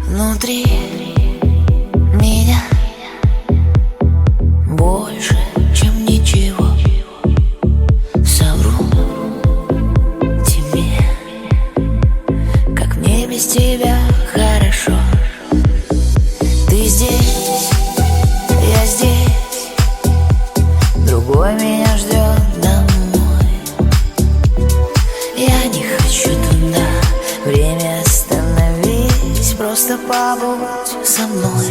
внутри меня больше, чем ничего. Совру тебе, как мне без тебя хорошо. Ты здесь, я здесь, другой меня ждет домой. Я не хочу туда, время остановись, просто побудь со мной.